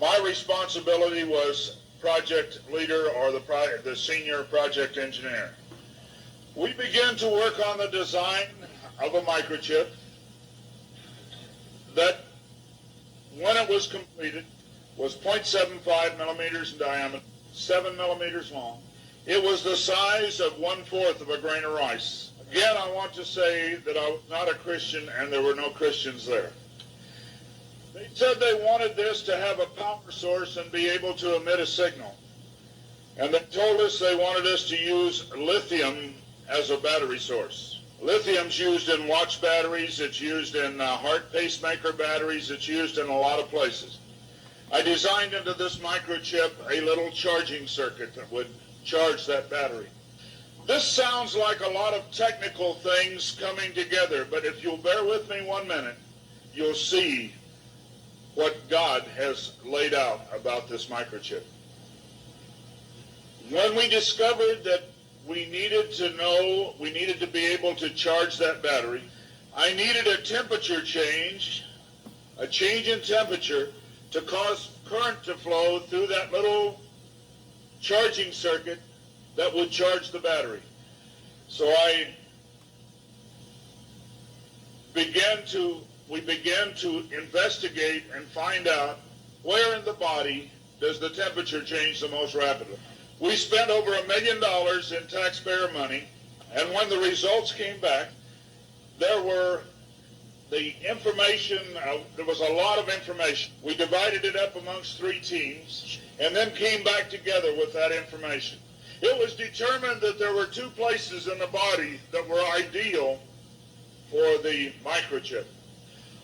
My responsibility was project leader or the senior project engineer. We began to work on the design of a microchip that, when it was completed, was 0.75 millimeters in diameter, 7 millimeters long. It was the size of 1/4 of a grain of rice. Again, I want to say that I was not a Christian and there were no Christians there. They said they wanted this to have a power source and be able to emit a signal. And they told us they wanted us to use lithium as a battery source. Lithium's used in watch batteries, it's used in heart pacemaker batteries, it's used in a lot of places. I designed into this microchip a little charging circuit that would charge that battery. This sounds like a lot of technical things coming together, but if you'll bear with me 1 minute, you'll see what God has laid out about this microchip. When we discovered that we needed to be able to charge that battery, I needed a temperature change, a change in temperature to cause current to flow through that little charging circuit that would charge the battery. So we began to investigate and find out where in the body does the temperature change the most rapidly. We spent over $1 million in taxpayer money, and when the results came back, there was a lot of information. We divided it up amongst 3 teams, and then came back together with that information. It was determined that there were 2 places in the body that were ideal for the microchip.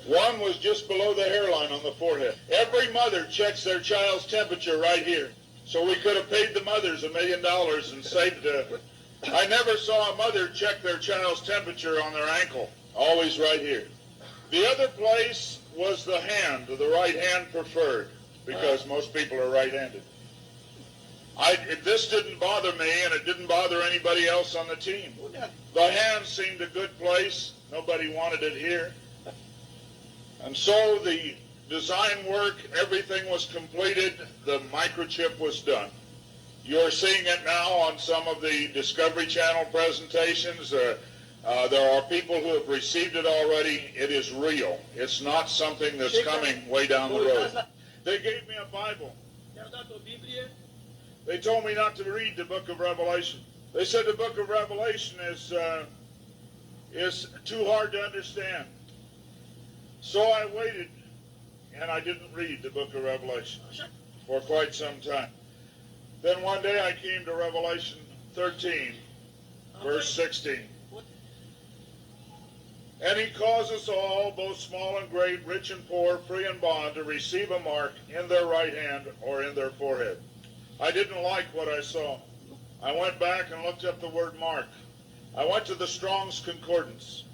One was just below the hairline on the forehead. Every mother checks their child's temperature right here. So we could have paid the mothers $1 million and saved I never saw a mother check their child's temperature on their ankle. Always right here. The other place was the hand, the right hand preferred, because most people are right-handed. This didn't bother me, and it didn't bother anybody else on the team. The hand seemed a good place. Nobody wanted it here. And so the design work, everything was completed. The microchip was done. You're seeing it now on some of the Discovery Channel presentations. There are people who have received it already. It is real. It's not something that's coming way down the road. They gave me a Bible. They told me not to read the book of Revelation. They said the book of Revelation is too hard to understand. So I waited, and I didn't read the book of Revelation for quite some time. Then one day I came to Revelation 13, verse 16. And he calls us all, both small and great, rich and poor, free and bond, to receive a mark in their right hand or in their forehead. I didn't like what I saw. I went back and looked up the word mark. I went to the Strong's Concordance,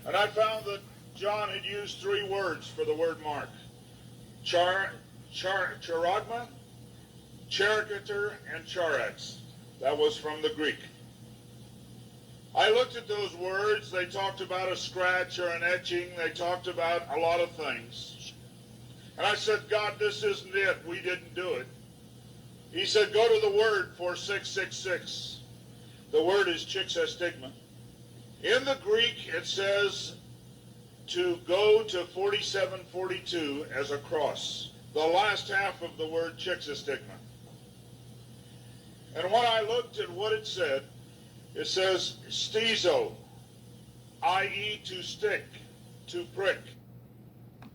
and I found that John had used 3 words for the word mark. Charagma, charicature, and charax. That was from the Greek. I looked at those words. They talked about a scratch or an etching. They talked about a lot of things. And I said, God, this isn't it. We didn't do it. He said, go to the word for 666. The word is chixestigma. In the Greek, it says to go to 4742 as a cross. The last half of the word chixestigma. And when I looked at what it says stizo, i.e. to stick, to prick.